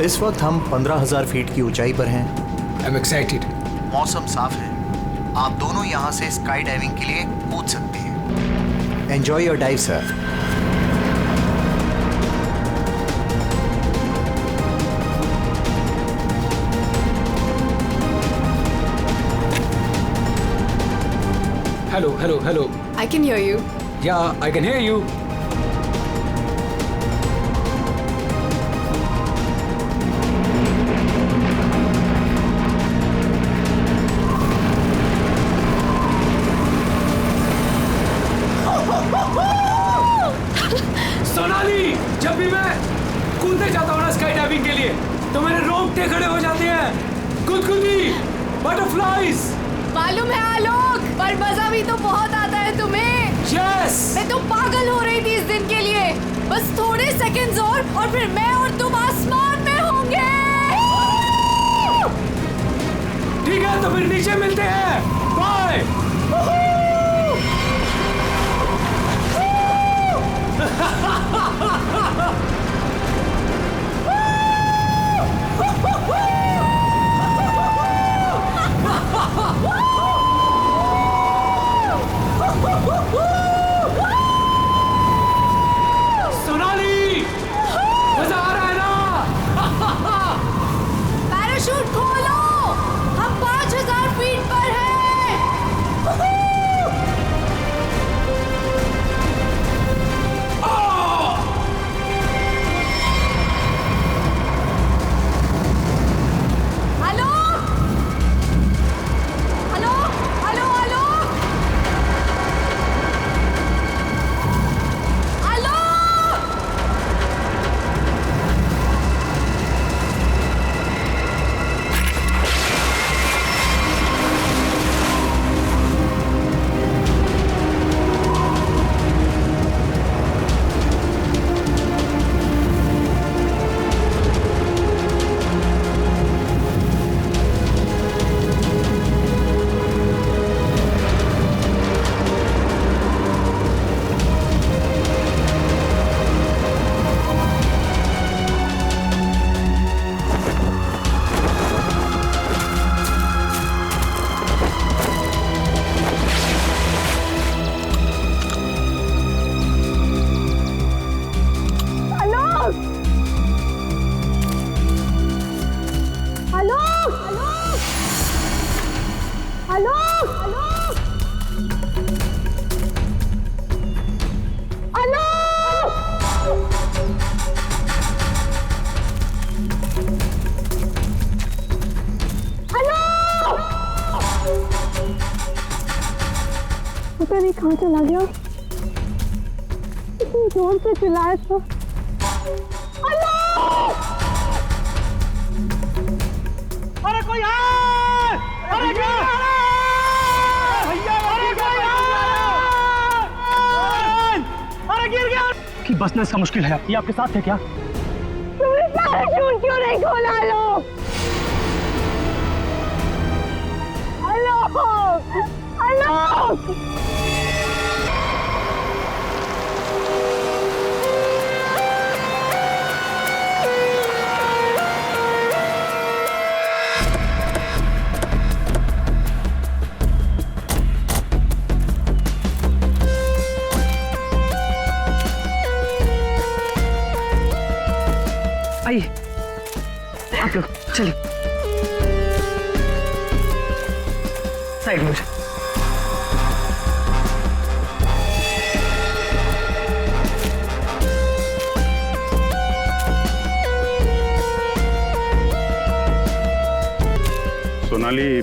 इस वक्त हम 15,000 फीट की ऊंचाई पर हैं। I'm excited. मौसम साफ है, आप दोनों यहाँ से स्काई डाइविंग के लिए कूद सकते हैं। Enjoy your dive sir. Hello. I can hear you. Yeah, I can hear you. Sonali, जब भी मैं कूदने जाता हूँ ना स्काई डाइविंग के लिए, तो मेरे रोंगटे खड़े हो जाते हैं। गुदगुदी, बटरफ्लाइज। मालूम है आलोक, पर मजा भी तो बहुत आता है तुम्हें। यस। मैं तो पागल हो रही थी इस दिन के लिए। बस थोड़े सेकंड्स और फिर मैं और तुम आसमान में होंगे। ठीक है, तो फिर नीचे मिलते हैं। बाय। सोनाली, मजा आ रहा है ना? पैराशूट खोलो, हम 5,000 फीट पर हैं। Hello hello hello hello hello. पता नहीं कहाँ चला गया। इतनी जोर से चिल्लाया था। अरे कोई है! अरे क्या? भैया, अरे कोई है! अरे गिर गया! कि बसना इसका मुश्किल है। ये आपके साथ थे क्या? तुमने पैराशूट क्यों नहीं खोला लो? हेलो! आइए आप लोग चलिए साइड में। सोनाली,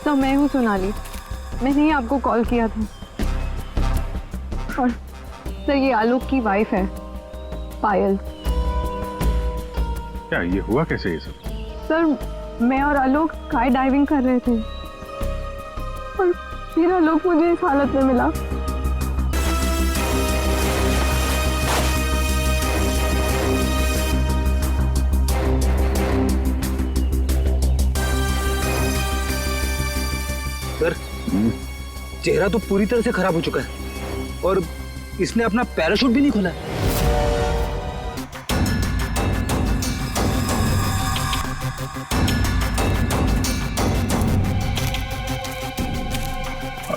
तो मैं हूँ सोनाली। मैंने ही आपको कॉल किया था। और सर ये आलोक की वाइफ है पायल। क्या ये हुआ कैसे ये सब? सर मैं और आलोक स्काई डाइविंग कर रहे थे और फिर आलोक मुझे इस हालत में मिला। सर चेहरा तो पूरी तरह से खराब हो चुका है और इसने अपना पैराशूट भी नहीं खोला।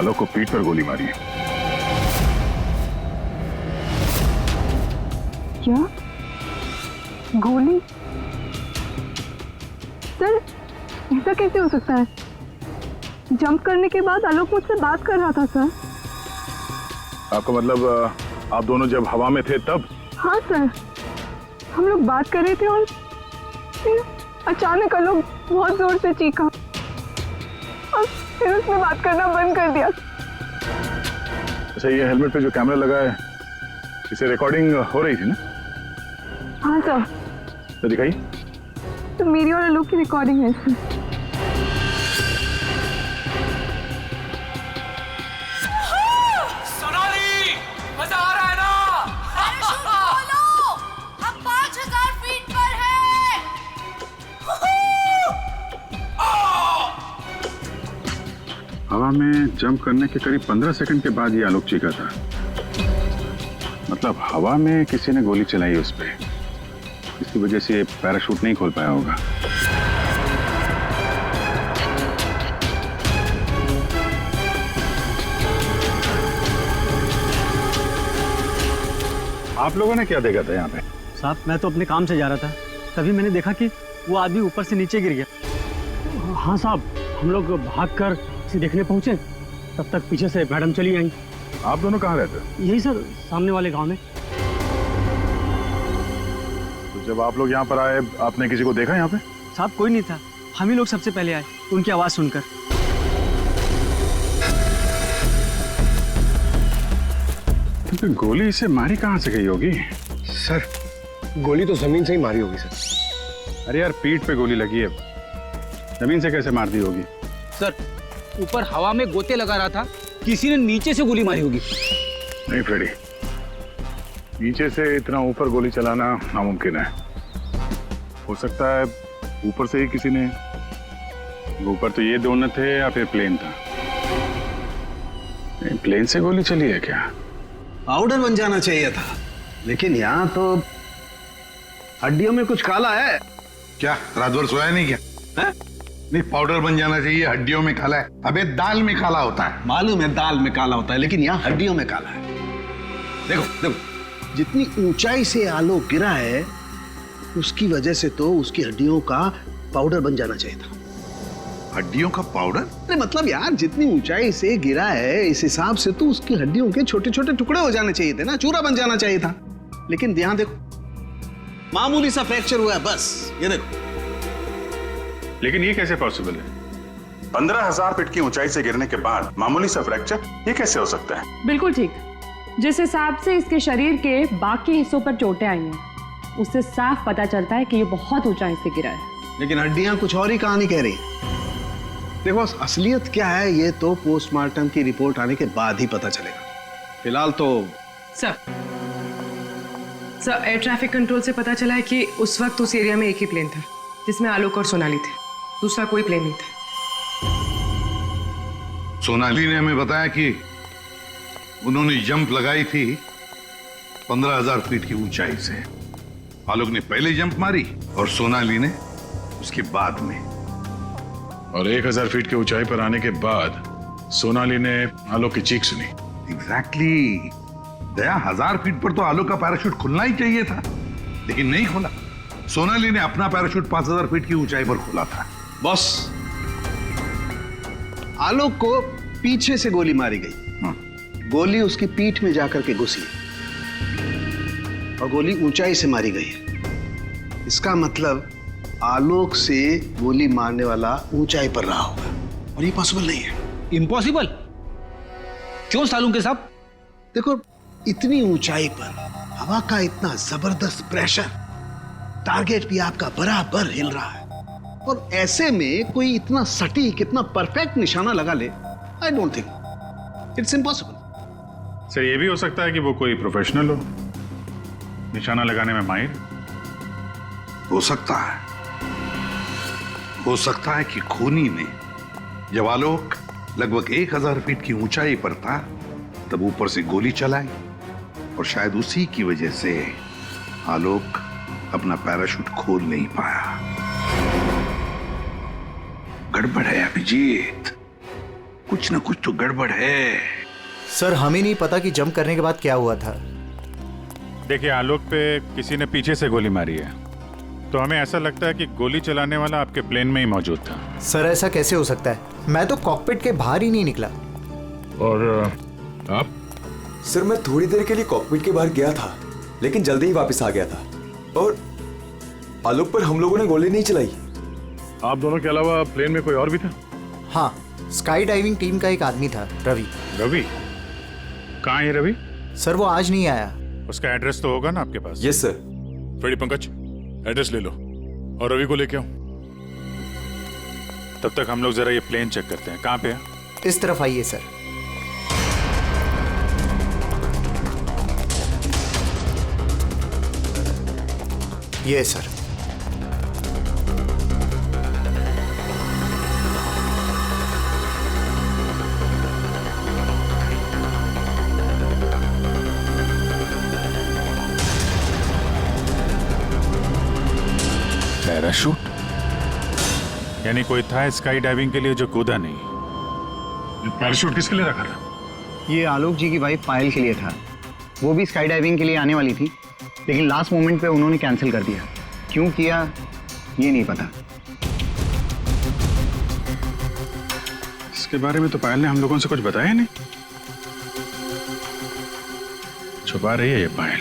आलोक को पीठ पर गोली मारी है। क्या? गोली? सर, ऐसा कैसे हो सकता है? जंप करने के बाद आलोक मुझसे बात कर रहा था सर। आपका मतलब आप दोनों जब हवा में थे तब? हाँ सर, हम लोग बात कर रहे थे और फिर अचानक आलोक बहुत जोर से चीखा और फिर उसने बात करना बंद कर दिया। अच्छा, ये हेलमेट पे जो कैमरा लगा है, इसे रिकॉर्डिंग हो रही थी ना? हाँ सर। तो दिखाइए। तो मेरी और आलोक की रिकॉर्डिंग है इसमें। सोनाली, मजा आ रहा है ना? पैराशूट खोलो, हम 5000 फीट पर हैं। हवा में जंप करने के करीब 15 सेकंड के बाद ये आलोक चीखा था। मतलब हवा में किसी ने गोली चलाई उस पे, इसकी वजह से पैराशूट नहीं खोल पाया होगा। आप लोगों ने क्या देखा था यहाँ पे? साहब, मैं तो अपने काम से जा रहा था, तभी मैंने देखा कि वो आदमी ऊपर से नीचे गिर गया। हाँ साहब, हम लोग भागकर उसे देखने पहुंचे, तब तक पीछे से मैडम चली आई। आप दोनों कहाँ रहते हो? यही सर, सामने वाले गांव में। तो जब आप लोग यहाँ पर आए, आपने किसी को देखा यहाँ पे? साहब, कोई नहीं था, हम ही लोग सबसे पहले आए उनकी आवाज सुनकर। तो गोली इसे मारी कहाँ से गई होगी? सर, गोली तो जमीन से ही मारी होगी सर। अरे यार, पीठ पे गोली लगी है, जमीन से कैसे मार दी होगी? सर, ऊपर हवा में गोते लगा रहा था, किसी ने नीचे से गोली मारी होगी। नहीं फ्रेडी, नीचे से इतना ऊपर गोली चलाना नामुमकिन है। हो सकता है ऊपर से ही किसी ने, ऊपर तो ये दोनों थे या फिर प्लेन था। प्लेन से गोली चली है क्या? पाउडर बन जाना चाहिए था, लेकिन यहाँ तो हड्डियों में कुछ काला है। क्या रात भर सोया नहीं क्या? है? नहीं, पाउडर बन जाना चाहिए, हड्डियों में काला है। अबे दाल में काला होता है। मालूम है दाल में काला होता है, लेकिन यहाँ हड्डियों में काला है। देखो देखो, जितनी ऊंचाई से आलोक गिरा है, उसकी वजह से तो उसकी हड्डियों का पाउडर बन जाना चाहिए था। हड्डियों का पाउडर? अरे मतलब यार, जितनी ऊंचाई से गिरा है, इस हिसाब से तो उसकी हड्डियों के छोटे छोटे टुकड़े हो जाने चाहिए थे ना, चूरा बन जाना चाहिए था। लेकिन यहाँ देखो, मामूली सा फ्रैक्चर हुआ है बस, ये देखो। लेकिन ये कैसे पॉसिबल है? 15,000 फीट की ऊंचाई से गिरने के बाद मामूली सा फ्रैक्चर, ये कैसे हो सकता है? बिल्कुल ठीक। जिस हिसाब से इसके शरीर के बाकी हिस्सों पर चोटें आई हैं, उससे साफ पता चलता है कि ये बहुत ऊंचाई से गिरा है। लेकिन हड्डियां कुछ और ही कहानी कह रही हैं। देखो, असलियत क्या है ये तो पोस्टमार्टम की रिपोर्ट आने के बाद ही पता चलेगा। फिलहाल तो सर, एयर ट्रैफिक कंट्रोल से पता चला है कि उस वक्त उस एरिया में एक ही प्लेन था जिसमें आलोक और सोनाली थे, दूसरा कोई प्लेन नहीं था। सोनाली ने हमें बताया कि उन्होंने जंप लगाई थी 15,000 फीट की ऊंचाई से। आलोक ने पहले जंप मारी और सोनाली ने उसके बाद में। और 1,000 फीट की ऊंचाई पर आने के बाद सोनाली ने आलोक की चीख सुनी। एग्जैक्टली। दया, 1000 फीट पर तो आलोक का पैराशूट खुलना ही चाहिए था, लेकिन नहीं खुला। सोनाली ने अपना पैराशूट 5,000 फीट की ऊंचाई पर खोला था। बॉस, आलोक को पीछे से गोली मारी गई। गोली उसकी पीठ में जाकर के घुसी और गोली ऊंचाई से मारी गई है। इसका मतलब आलोक से गोली मारने वाला ऊंचाई पर रहा होगा, और ये पॉसिबल नहीं है। इम्पॉसिबल? क्यों सालून के साहब? देखो, इतनी ऊंचाई पर हवा का इतना जबरदस्त प्रेशर, टारगेट भी आपका बराबर हिल रहा है, और ऐसे में कोई इतना सटीक, इतना परफेक्ट निशाना लगा ले, I don't think, it's impossible. Sir, ये भी हो सकता है कि वो कोई प्रोफेशनल हो, निशाना लगाने में माहिर। हो सकता है, हो सकता है कि खूनी ने जब आलोक लगभग 1,000 फीट की ऊंचाई पर था, तब ऊपर से गोली चलाई, और शायद उसी की वजह से आलोक अपना पैराशूट खोल नहीं पाया। गड़बड़ है अभिजीत, कुछ न कुछ तो गड़बड़ है। सर हमें नहीं पता कि जंप करने के बाद क्या हुआ था। देखिए, आलोक पे किसी ने पीछे से गोली मारी है, तो हमें ऐसा लगता है कि गोली चलाने वाला आपके प्लेन में ही मौजूद था। सर ऐसा कैसे हो सकता है? मैं तो कॉकपिट के बाहर ही नहीं निकला। और आप? सर मैं थोड़ी देर के लिए कॉकपिट के बाहर गया था, लेकिन जल्दी ही वापस आ गया था और आलोक पर हम लोगों ने गोली नहीं चलाई। आप दोनों के अलावा प्लेन में कोई और भी था? हाँ, स्काई डाइविंग टीम का एक आदमी था, रवि। रवि? कहाँ है रवि? सर वो आज नहीं आया। उसका एड्रेस तो होगा ना आपके पास? Yes sir. Freddy Pankaj, address ले लो और रवि को लेके आओ। तब तक हम लोग जरा ये प्लेन चेक करते हैं। कहाँ पे है? इस तरफ आइए सर। ये सर। पैराशूट? यानी कोई था स्काई डाइविंग के लिए जो कूदा नहीं। पैराशूट किसके लिए रखा था? ये आलोक जी की वाइफ पायल के लिए था। वो भी स्काई डाइविंग के लिए आने वाली थी, लेकिन लास्ट मोमेंट पे उन्होंने कैंसिल कर दिया। क्यों किया ये नहीं पता। इसके बारे में तो पायल ने हम लोगों से कुछ बताया नहीं। छुपा रही है ये पायल।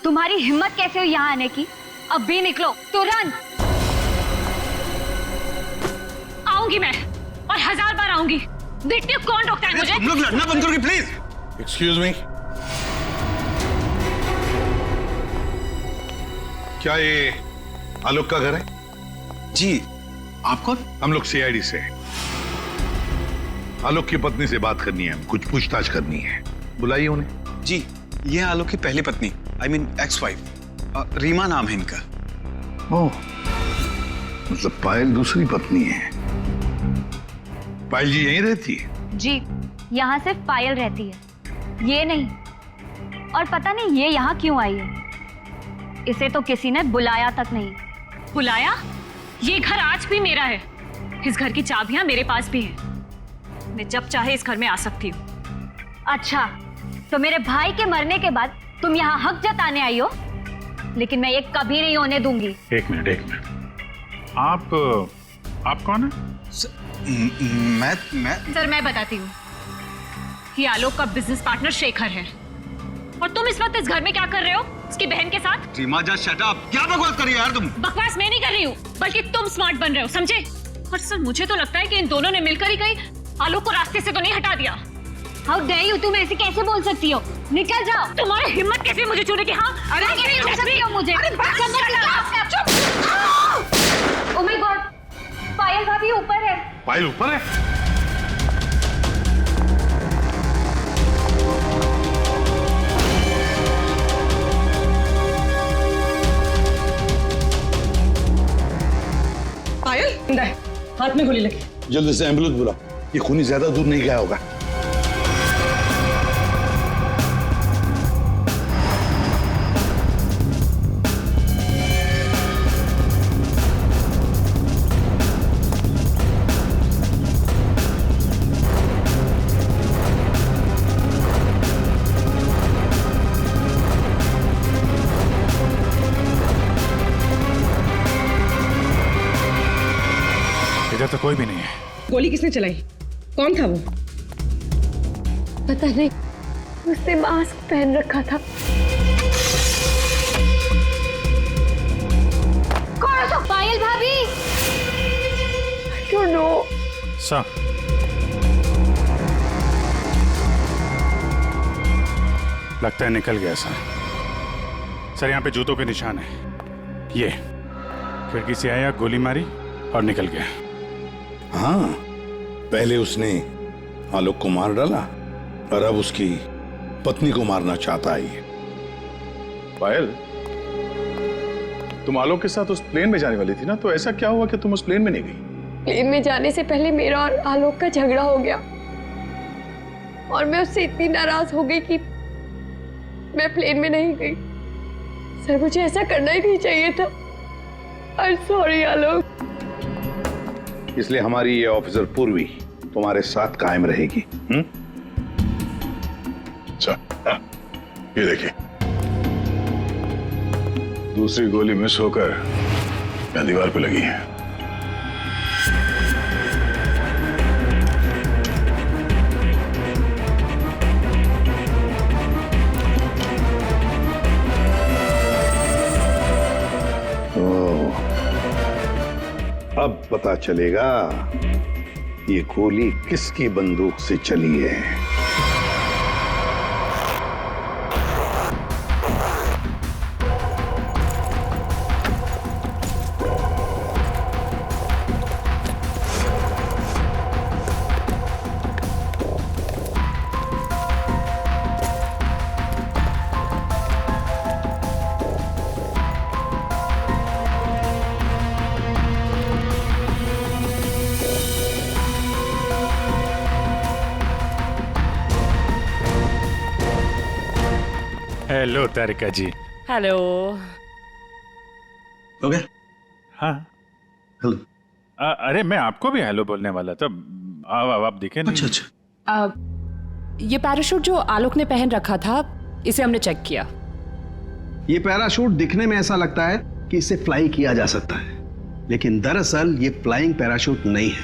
तुम्हारी हिम्मत कैसे हुई यहाँ आने की? अब भी निकलो तुरंत। आऊंगी मैं और 1000 बार आऊंगी। देखती हूँ कौन रोकता है मुझे। तुम लोग लड़ना बंद करोगे प्लीज? एक्सक्यूज मी, क्या ये आलोक का घर है? जी। आप कौन? हम लोग सीआईडी से। आलोक की पत्नी से बात करनी है, कुछ पूछताछ करनी है। बुलाइए उन्हें। जी, ये आलोक की पहली पत्नी, I mean ex wife, Reema नाम है इनका। ओह, मतलब पायल दूसरी पत्नी है। पायल जी यहीं रहती है? जी, यहाँ सिर्फ पायल रहती है, ये नहीं। और पता नहीं ये यहाँ क्यों आई है। इसे तो किसी ने बुलाया तक नहीं। बुलाया? ये घर आज भी मेरा है। इस घर की चाबियां मेरे पास भी हैं। मैं जब चाहे इस घर में आ सकती हूँ। अच्छा, तो मेरे भाई के मरने के बाद तुम यहाँ हक जताने आई हो, लेकिन मैं ये कभी नहीं होने दूंगी। एक मिनट। आप कौन है? मैं सर मैं बताती हूँ। ये आलोक का बिजनेस पार्टनर शेखर है। और तुम इस वक्त इस घर में क्या कर रहे हो? उसकी बहन के साथ? Reema just shut up. क्या बकवास कर रही है यार तुम? बकवास मैं नहीं कर रही हूँ, बल्कि तुम स्मार्ट बन रहे हो, समझे? और सर मुझे तो लगता है कि इन दोनों ने मिलकर ही कहीं आलोक को रास्ते से तो नहीं हटा दिया। हाउ डेयर यू, तुम ऐसे कैसे बोल सकती हो? निकल जाओ। तुम्हारी हिम्मत कैसे मुझे छूने की? हाँ, अरे नहीं छू सकती हो मुझे। ओह माय गॉड, पायल भाभी ऊपर है। पायल ऊपर है? पायल हाथ में गोली लगी। जल्दी से एम्बुलेंस बुलाओ, ये खूनी ज्यादा दूर नहीं गया होगा। इधर तो कोई भी नहीं है। गोली किसने चलाई? कौन था वो? पता नहीं, उसने मास्क पहन रखा था। कौन हो? पायल भाभी। I don't know. सर, लगता है निकल गया सर। यहाँ पे जूतों के निशान है। ये खिड़की से आया, गोली मारी और निकल गया। हाँ, पहले उसने आलोक को मार डाला और अब उसकी पत्नी को मारना चाहता है। पायल, तुम आलोक के साथ उस प्लेन में जाने वाली थी ना, तो ऐसा क्या हुआ कि तुम उस प्लेन में नहीं गई? प्लेन में जाने से पहले मेरा और आलोक का झगड़ा हो गया और मैं उससे इतनी नाराज हो गई कि मैं प्लेन में नहीं गई। सर मुझे ऐसा करना ही नहीं चाहिए था। I'm sorry आलोक। इसलिए हमारी ये ऑफिसर पूर्वी तुम्हारे साथ कायम रहेगी। अच्छा, ये देखिए, दूसरी गोली मिस होकर यहाँ दीवार पे लगी है। अब पता चलेगा ये गोली किसकी बंदूक से चली है। हेलो तारिका जी। हेलो। हो गया? हाँ हेलो। अरे मैं आपको भी हेलो बोलने वाला था। आप दिखे नहीं। अच्छा अच्छा। ये पैराशूट जो आलोक ने पहन रखा था, इसे हमने चेक किया। ये पैराशूट दिखने में ऐसा लगता है कि इसे फ्लाई किया जा सकता है, लेकिन दरअसल ये फ्लाइंग पैराशूट नहीं है।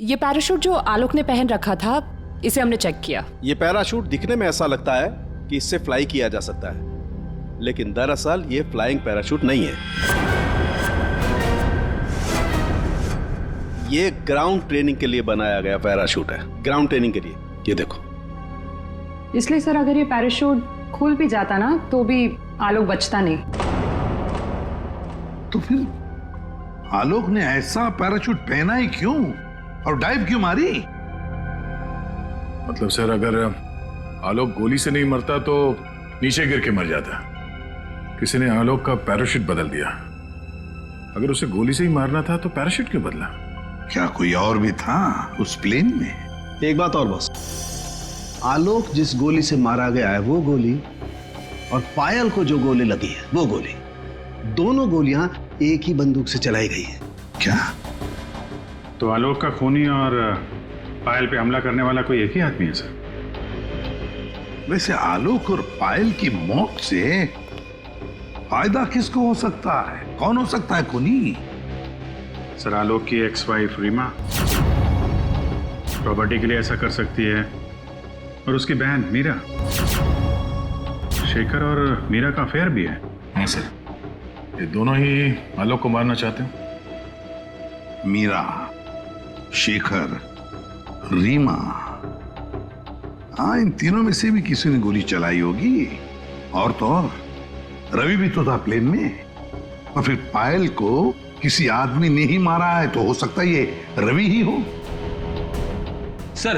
ये पैराशूट जो आलोक ने पहन रखा था, इसे हमने चेक किया। ये पैराशूट दिखने में ऐसा लगता है कि इससे फ्लाई किया जा सकता है, लेकिन दरअसल ये फ्लाइंग पैराशूट नहीं है। ये ग्राउंड ट्रेनिंग के लिए बनाया गया पैराशूट है, ग्राउंड ट्रेनिंग के लिए। ये देखो। इसलिए सर, अगर ये पैराशूट खुल भी जाता ना, तो भी आलोक बचता नहीं। तो फिर आलोक ने ऐसा पैराशूट पहना ही क्यों और डाइव क्यों मारी? मतलब सर, अगर आलोक गोली से नहीं मरता तो नीचे गिर के मर जाता। किसी ने आलोक का पैराशूट बदल दिया। अगर उसे गोली से ही मारना था तो पैराशूट क्यों बदला? क्या कोई और भी था उस प्लेन में? एक बात और बस, आलोक जिस गोली से मारा गया है वो गोली, और पायल को जो गोली लगी है वो गोली, दोनों गोलियां एक ही बंदूक से चलाई गई है। क्या? तो आलोक का खूनी और पायल पे हमला करने वाला कोई एक ही आदमी है सर? वैसे आलोक और पायल की मौत से फायदा किसको हो सकता है? कौन हो सकता है खूनी? सर, आलोक की एक्स वाइफ रीमा प्रॉपर्टी के लिए ऐसा कर सकती है, और उसकी बहन मीरा। शेखर और मीरा का अफेयर भी है। हाँ सर, ये दोनों ही आलोक को मारना चाहते हैं। मीरा, शेखर, रीमा, हाँ, इन तीनों में से भी किसी ने गोली चलाई होगी। और तो और रवि भी तो था प्लेन में, और फिर पायल को किसी आदमी ने ही मारा है, तो हो सकता है ये रवि ही हो। सर,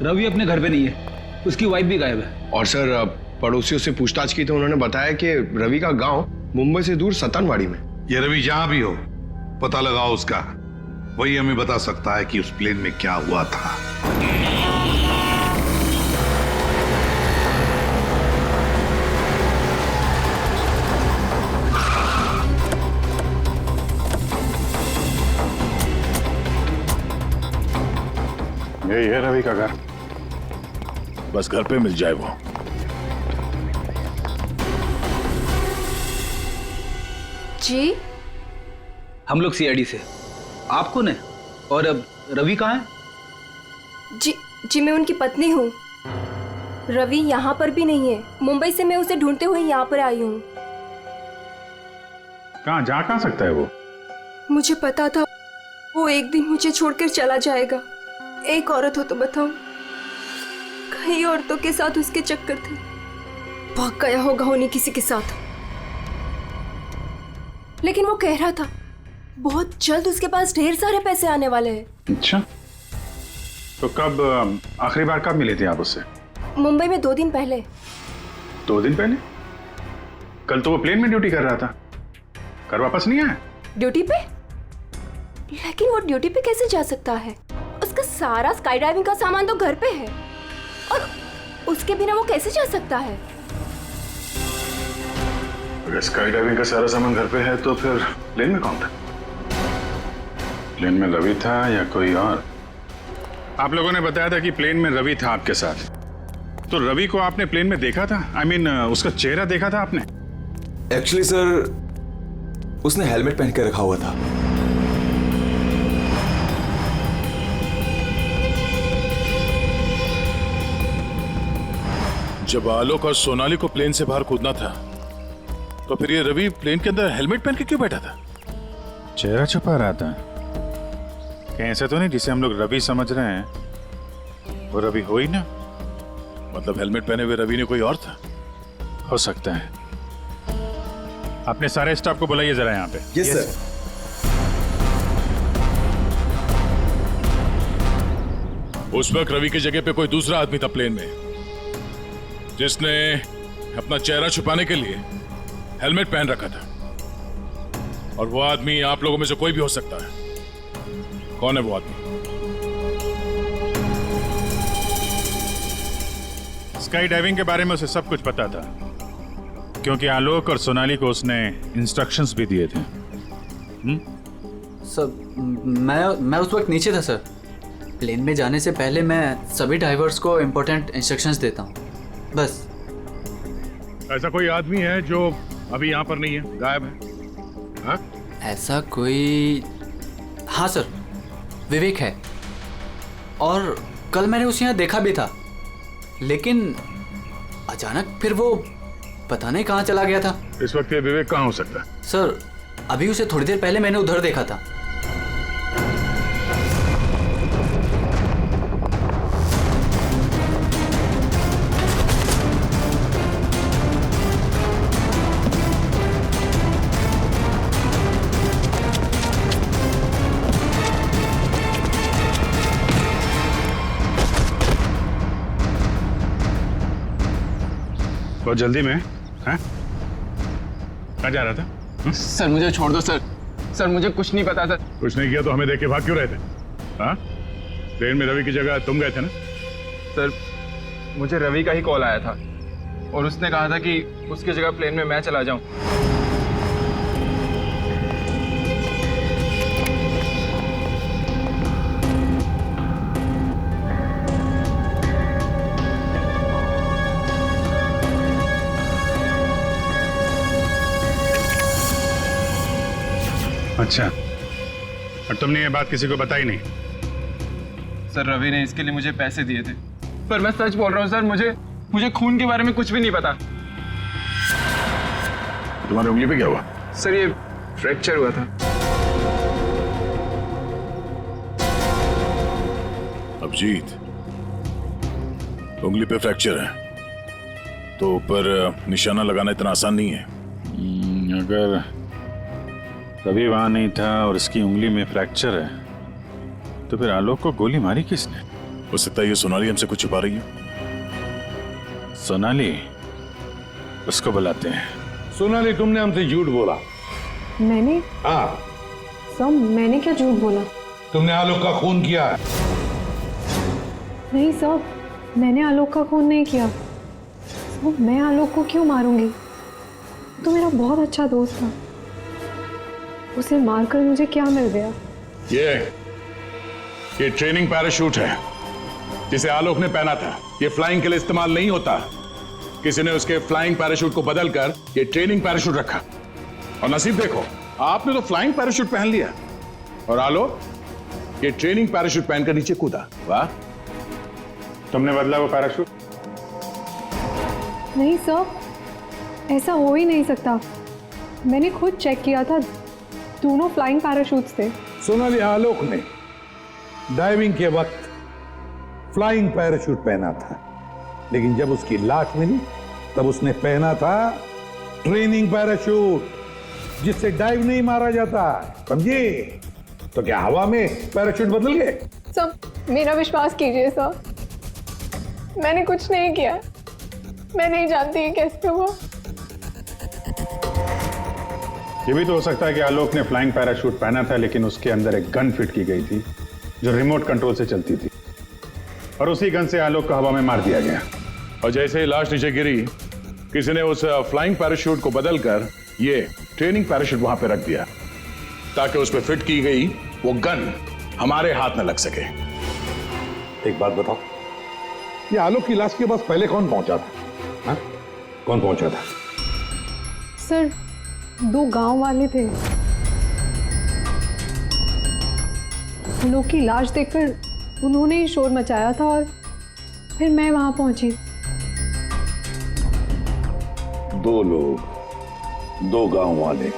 रवि अपने घर पे नहीं है, उसकी वाइफ भी गायब है। और सर, पड़ोसियों से पूछताछ की तो उन्होंने बताया कि रवि का गांव मुंबई से दूर सतनवाड़ी में। ये रवि जहां भी हो, पता लगाओ उसका। वही हमें बता सकता है कि उस प्लेन में क्या हुआ था। यही है रवि का घर, बस घर पे मिल जाए वो। जी, हम लोग सीआईडी से। आप कौन है? और अब रवि कहाँ है? जी मैं उनकी पत्नी हूँ। रवि यहाँ पर भी नहीं है। मुंबई से मैं उसे ढूंढते हुए यहाँ पर आई हूँ। कहाँ सकता है वो? मुझे पता था वो एक दिन मुझे छोड़कर चला जाएगा। एक औरत हो तो बताओ, कई औरतों के साथ उसके चक्कर थे। भाग गया होगा उन्हीं किसी के साथ। लेकिन वो कह रहा था बहुत जल्द उसके पास ढेर सारे पैसे आने वाले हैं। अच्छा, तो कब, आखिरी बार कब मिले थे आप उससे? मुंबई में 2 दिन पहले। 2 दिन पहले? कल तो वो प्लेन में ड्यूटी कर रहा था, घर वापस नहीं आया? ड्यूटी पे? लेकिन वो ड्यूटी पे कैसे जा सकता है? उसका सारा स्काई डाइविंग का सामान तो घर पे है, और उसके बिना वो कैसे जा सकता है? अगर स्काई डाइविंग का सारा सामान घर पे है तो फिर प्लेन में कौन था? प्लेन में रवि था या कोई और? आप लोगों ने बताया था कि प्लेन में रवि था आपके साथ, तो रवि को आपने प्लेन में देखा था? I mean, उसका चेहरा देखा था आपने? एक्चुअली सर, उसने हेलमेट पहन के रखा हुआ था। जब आलोक और सोनाली को प्लेन से बाहर कूदना था, तो फिर ये रवि प्लेन के अंदर हेलमेट पहन के क्यों बैठा था? चेहरा छुपा रहा था। कहीं ऐसा तो नहीं जिसे हम लोग रवि समझ रहे हैं वो रवि हो ही ना? मतलब हेलमेट पहने हुए रवि ने कोई और था? हो सकता है। अपने सारे स्टाफ को बुलाइए जरा यहाँ पे। Yes sir. उस वक्त रवि की जगह पे कोई दूसरा आदमी था प्लेन में, जिसने अपना चेहरा छुपाने के लिए हेलमेट पहन रखा था। और वो आदमी आप लोगों में से कोई भी हो सकता है। कौन है वो आदमी? स्काई डाइविंग के बारे में उसे सब कुछ पता था, क्योंकि आलोक और सोनाली को उसने इंस्ट्रक्शंस भी दिए थे। सर, मैं उस वक्त नीचे था सर। प्लेन में जाने से पहले मैं सभी डाइवर्स को इम्पोर्टेंट इंस्ट्रक्शंस देता हूँ, बस। ऐसा कोई आदमी है जो अभी यहाँ पर नहीं है, गायब है? हाँ? ऐसा कोई? हाँ सर, विवेक है। और कल मैंने उसे यहाँ देखा भी था, लेकिन अचानक फिर वो पता नहीं कहाँ चला गया था। इस वक्त ये विवेक कहाँ हो सकता है? सर, अभी उसे थोड़ी देर पहले मैंने उधर देखा था। बहुत जल्दी में? हैं? कहाँ जा रहा था? सर मुझे छोड़ दो सर। सर मुझे कुछ नहीं पता सर। कुछ नहीं किया तो हमें देख के भाग क्यों रहे थे? हाँ? प्लेन में रवि की जगह तुम गए थे ना? सर मुझे रवि का ही कॉल आया था और उसने कहा था कि उसकी जगह प्लेन में मैं चला जाऊं। अच्छा, और तुमने ये बात किसी को बताई नहीं? सर रवि ने इसके लिए मुझे पैसे दिए थे, पर मैं सच बोल रहा हूँ सर, मुझे खून के बारे में कुछ भी नहीं पता। तुम्हारी उंगली पे क्या हुआ? सर ये फ्रैक्चर हुआ था। अभिजीत, उंगली पे फ्रैक्चर है तो ऊपर निशाना लगाना इतना आसान नहीं है। अगर रवि वहां नहीं था और इसकी उंगली में फ्रैक्चर है, तो फिर आलोक को गोली मारी किसने? हो सकता है ये सोनाली हमसे कुछ छुपा रही है। सोनाली? उसको बुलाते हैं। सोनाली, तुमने हमसे झूठ बोला। मैंने? हाँ। सर मैंने क्या झूठ बोला? तुमने आलोक का खून किया है। नहीं सर, मैंने आलोक का खून नहीं किया। सर मैं आलोक को क्यों मारूंगी? तो मेरा बहुत अच्छा दोस्त था, उसे मारकर मुझे क्या मिल गया? ये ट्रेनिंग पैराशूट है जिसे आलोक ने पहना था। ये फ्लाइंग के लिए इस्तेमाल नहीं होता। किसी ने उसके फ्लाइंग पैराशूट को बदलकर ये ट्रेनिंग पैराशूट रखा, और नसीब देखो आपने तो फ्लाइंग पैराशूट पहन लिया और आलोक ये ट्रेनिंग पैराशूट पहनकर नीचे कूदा। वाह, तुमने बदला वो पैराशूट? नहीं सर, ऐसा हो ही नहीं सकता। मैंने खुद चेक किया था, दोनों फ्लाइंग पैराशूट्स थे। सोनाली, आलोक ने डाइविंग के वक्त फ्लाइंग पैराशूट पहना था, लेकिन जब उसकी लाश मिली तब उसने पहना था ट्रेनिंग पैराशूट, जिससे डाइव नहीं मारा जाता। समझे? तो क्या हवा में पैराशूट बदल गए? सर मेरा विश्वास कीजिए सर, मैंने कुछ नहीं किया। मैं नहीं जानती ये कैसे हुआ। ये भी तो हो सकता है कि आलोक ने फ्लाइंग पैराशूट पहना था, लेकिन उसके अंदर एक गन फिट की गई थी जो रिमोट कंट्रोल से चलती थी, और उसी गन से आलोक को हवा में मार दिया गया। और जैसे ही लाश नीचे गिरी, किसी ने उस फ्लाइंग पैराशूट को बदलकर ये ट्रेनिंग पैराशूट वहां पे रख दिया, ताकि उस पर फिट की गई वो गन हमारे हाथ में लग सके। एक बात बताओ, ये आलोक की लाश के पास पहले कौन पहुंचा था? हा? कौन पहुंचा था? सर 2 गांव वाले थे। आलोक की लाश देखकर उन्होंने ही शोर मचाया था और फिर मैं वहां पहुंची। 2 लोग, 2 गांव वाले।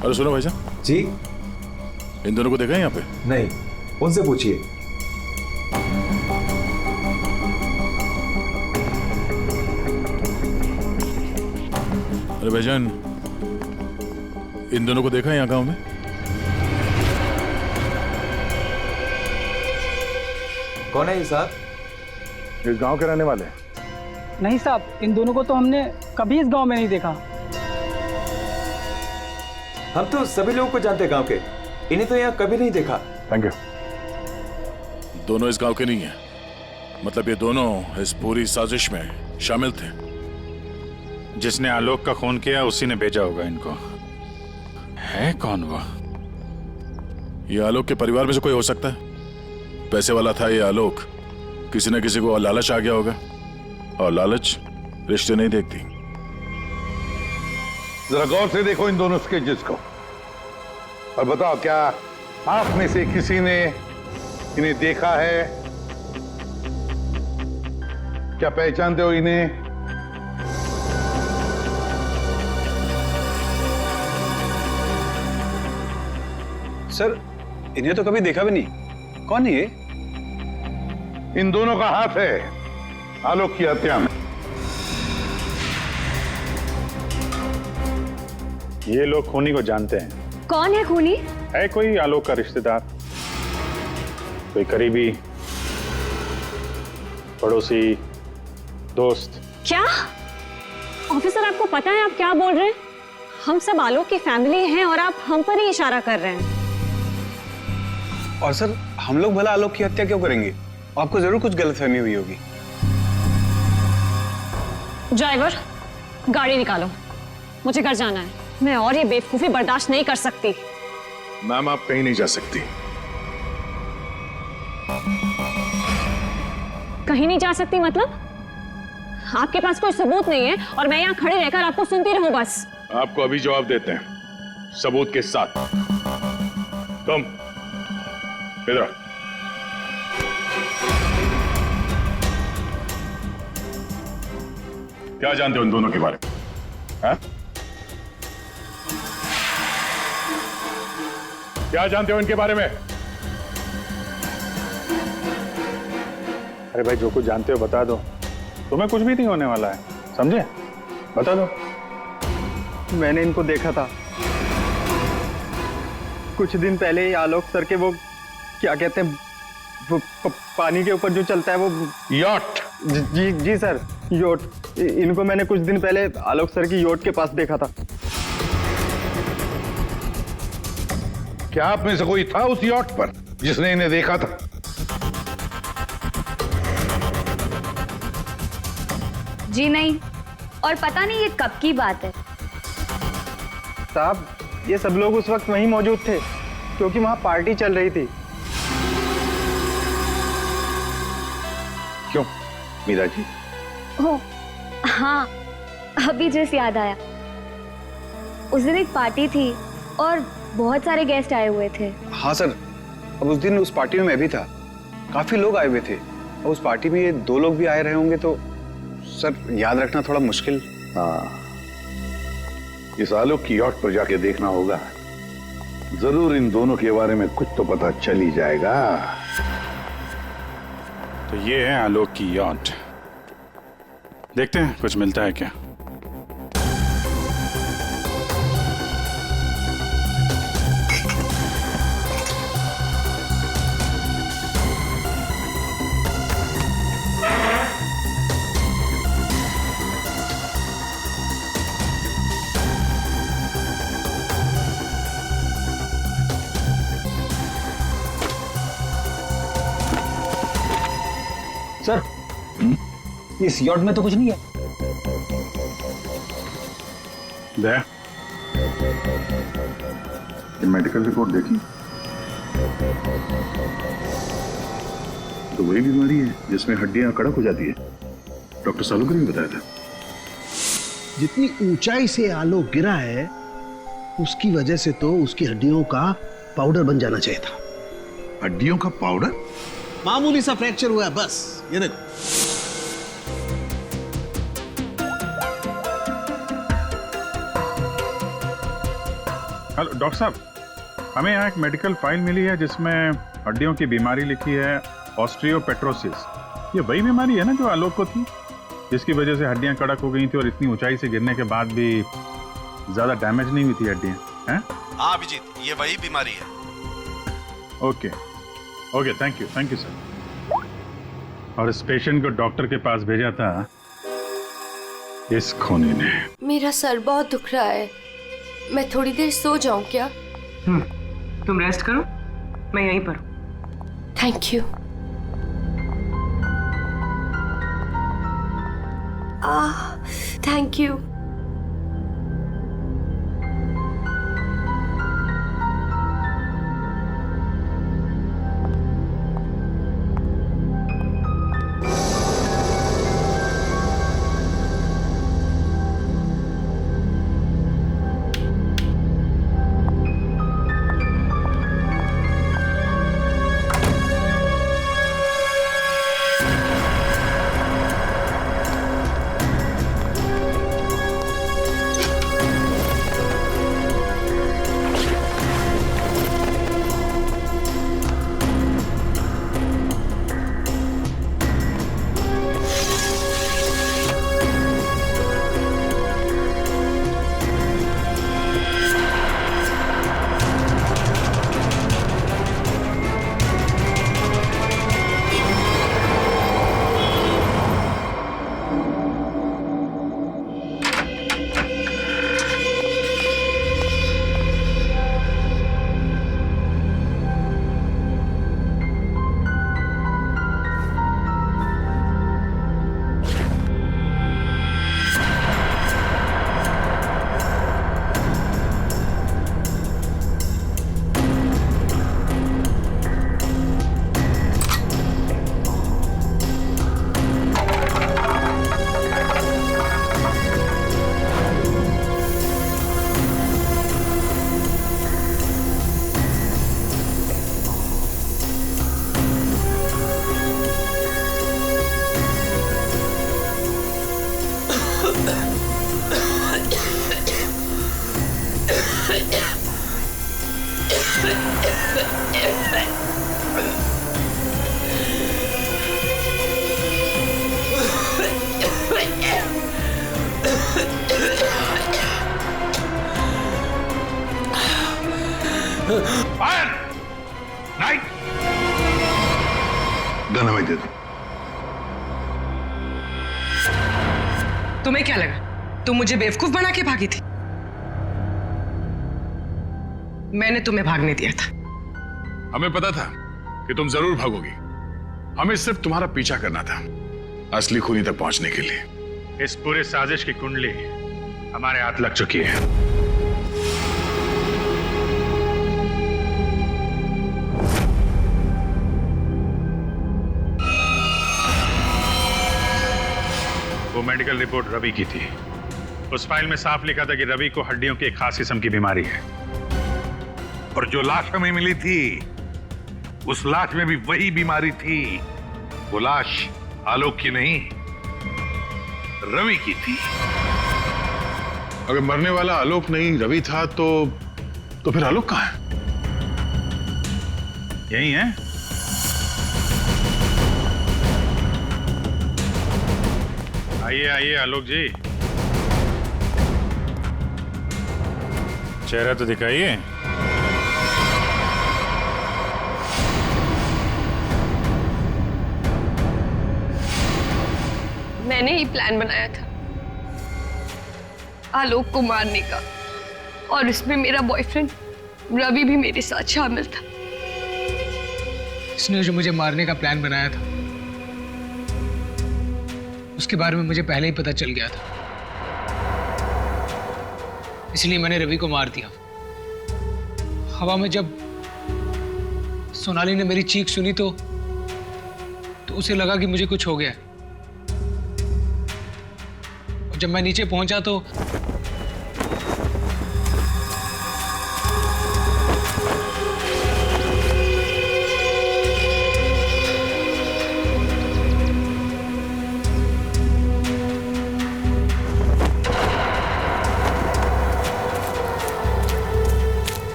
अरे सुनो भाई साहब जी, इन दोनों को देखा है यहाँ पे? नहीं, उनसे पूछिए। अरे भाईजान, इन दोनों को देखा है यहाँ गांव में? कौन है ये साहब? इस गांव के रहने वाले? नहीं साहब, इन दोनों को तो हमने कभी इस गांव में नहीं देखा। हम तो सभी लोगों को जानते हैं गांव के, इन्हें तो यहाँ कभी नहीं देखा। Thank you. दोनों इस गांव के नहीं है, मतलब ये दोनों इस पूरी साजिश में शामिल थे। जिसने आलोक का खून किया उसी ने भेजा होगा इनको। है कौन वो? ये आलोक के परिवार में से कोई हो सकता है। पैसे वाला था ये आलोक, किसी न किसी को लालच आ गया होगा, और लालच रिश्ते नहीं देखती। जरा गौर से देखो इन दोनों स्केचेस को और बताओ, क्या आप में से किसी ने इन्हें देखा है? क्या पहचानते हो इन्हें? सर, इन्हें तो कभी देखा भी नहीं। कौन है ये? इन दोनों का हाथ है आलोक की हत्या में। ये लोग खूनी को जानते हैं। कौन है खूनी? है कोई आलोक का रिश्तेदार, कोई करीबी, पड़ोसी, दोस्त। क्या ऑफिसर, आपको पता है आप क्या बोल रहे हैं? हम सब आलोक की फैमिली हैं और आप हम पर ही इशारा कर रहे हैं। और सर, हम लोग भला आलोक की हत्या क्यों करेंगे? आपको जरूर कुछ गलतफहमी हुई होगी। ड्राइवर, गाड़ी निकालो, मुझे घर जाना है। मैं और ये बेवकूफी बर्दाश्त नहीं कर सकती। मैम, आप कहीं नहीं जा सकती। कहीं नहीं जा सकती मतलब? आपके पास कोई सबूत नहीं है और मैं यहाँ खड़े रहकर आपको सुनती रहूं बस? आपको अभी जवाब देते हैं, सबूत के साथ। तुम इधर आओ। क्या जानते हो इन दोनों के बारे में? हाँ? क्या जानते हो इनके बारे में? अरे भाई, जो कुछ जानते हो बता दो, तुम्हें कुछ भी नहीं होने वाला है, समझे? बता दो। मैंने इनको देखा था कुछ दिन पहले ही। आलोक सर के वो क्या कहते हैं, वो पानी के ऊपर जो चलता है वो यॉट। जी जी सर, योट। इनको मैंने कुछ दिन पहले आलोक सर की योट के पास देखा था। क्या आप में से कोई था उस यॉट पर जिसने इन्हें देखा था? जी नहीं, और पता नहीं ये कब की बात है। साहब, ये सब लोग उस वक्त वहीं मौजूद थे क्योंकि वहां पार्टी चल रही थी। क्यों मीरा जी? ओह हाँ, अभी जस्ट याद आया। उस दिन एक पार्टी थी और बहुत सारे गेस्ट आए हुए थे। हाँ सर, अब उस दिन उस पार्टी में मैं भी था। काफी लोग आए हुए थे और उस पार्टी में ये 2 लोग भी आए रहे होंगे, तो सर याद रखना थोड़ा मुश्किल। हाँ, इस आलोक की यॉट पर जाके देखना होगा जरूर इन दोनों के बारे में कुछ तो पता चल ही जाएगा। तो ये है आलोक की यॉट। देखते हैं कुछ मिलता है क्या। सर, इस यॉट में तो कुछ नहीं है। ये मेडिकल रिपोर्ट देखी तो वही बीमारी है जिसमें हड्डियां कड़क हो जाती है। डॉक्टर सालुकर ने बताया था। जितनी ऊंचाई से आलोक गिरा है उसकी वजह से तो उसकी हड्डियों का पाउडर बन जाना चाहिए था। हड्डियों का पाउडर? मामूली सा फ्रैक्चर हुआ है बस। ये देखो। हेलो डॉक्टर साहब, हमें यहाँ एक मेडिकल फाइल मिली है जिसमें हड्डियों की बीमारी लिखी है ऑस्टियोपेट्रोसिस। ये वही बीमारी है ना जो आलोक को थी, जिसकी वजह से हड्डियां कड़क हो गई थी और इतनी ऊंचाई से गिरने के बाद भी ज्यादा डैमेज नहीं हुई थी हड्डियां, हैं? हाँ अभिजीत, ये वही बीमारी है। Okay okay, thank you sir. और इस पेशेंट को डॉक्टर के पास भेजा था इस खूनी ने। मेरा सर बहुत दुख रहा है, मैं थोड़ी देर सो जाऊं क्या? तुम रेस्ट करो, मैं यहीं पर हूं। Thank you. Thank you. Gun हमें दे दो। तुम्हें क्या लगा तुम मुझे बेवकूफ बना के भागी थी? मैंने तुम्हें भागने दिया था। हमें पता था कि तुम जरूर भागोगी। हमें सिर्फ तुम्हारा पीछा करना था असली खूनी तक पहुंचने के लिए। इस पूरे साजिश की कुंडली हमारे हाथ लग चुकी है। वो मेडिकल रिपोर्ट रवि की थी। उस फाइल में साफ लिखा था कि रवि को हड्डियों की एक खास किस्म की बीमारी है। और जो लाश हमें मिली थी उस लाश में भी वही बीमारी थी। वो लाश आलोक की नहीं, रवि की थी। अगर मरने वाला आलोक नहीं रवि था तो फिर आलोक कहाँ है? यही है? आइए आइए आलोक जी, चेहरा तो दिखाइए। मैंने ही प्लान बनाया था आलोक को मारने का, और इसमें मेरा बॉयफ्रेंड रवि भी मेरे साथ शामिल था। इसने जो मुझे मारने का प्लान बनाया था उसके बारे में मुझे पहले ही पता चल गया था, इसलिए मैंने रवि को मार दिया। हवा में जब सोनाली ने मेरी चीख सुनी तो उसे लगा कि मुझे कुछ हो गया। और जब मैं नीचे पहुंचा तो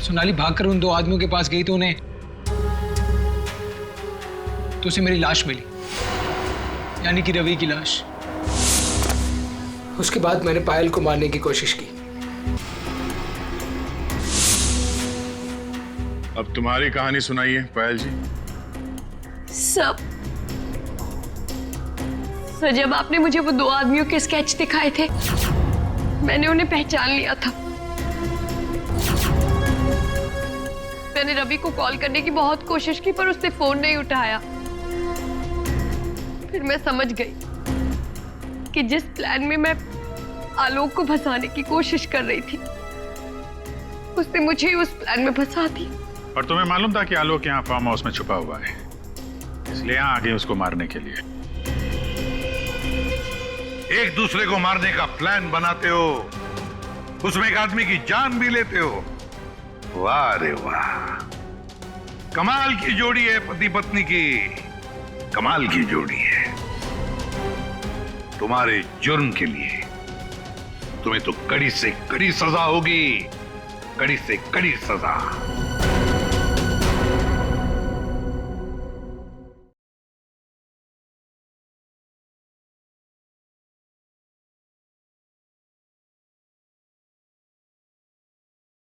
सोनाली भागकर उन दो आदमियों के पास गई तो उसे मेरी लाश मिली, यानी कि रवि की लाश। उसके बाद मैंने पायल को मारने की कोशिश की। अब तुम्हारी कहानी सुनाइए पायल जी। सब जब आपने मुझे वो दो आदमियों के स्केच दिखाए थे, मैंने उन्हें पहचान लिया था। मैंने रवि को कॉल करने की बहुत कोशिश की पर उसने फोन नहीं उठाया। फिर मैं समझ गई कि जिस प्लान में मैं आलोक को फंसाने की कोशिश कर रही थी, उसने मुझे उस प्लान में फंसा दिया। और तुम्हें मालूम था कि आलोक यहाँ फार्म हाउस में छुपा हुआ है, इसलिए यहाँ आ गए उसको मारने के लिए। एक दूसरे को मारने का प्लान बनाते हो, उसमें एक आदमी की जान भी लेते हो। वाह रे वाह, कमाल की जोड़ी है पति पत्नी की, कमाल की जोड़ी है। तुम्हारे जुर्म के लिए तुम्हें तो कड़ी से कड़ी सजा होगी, कड़ी से कड़ी सजा।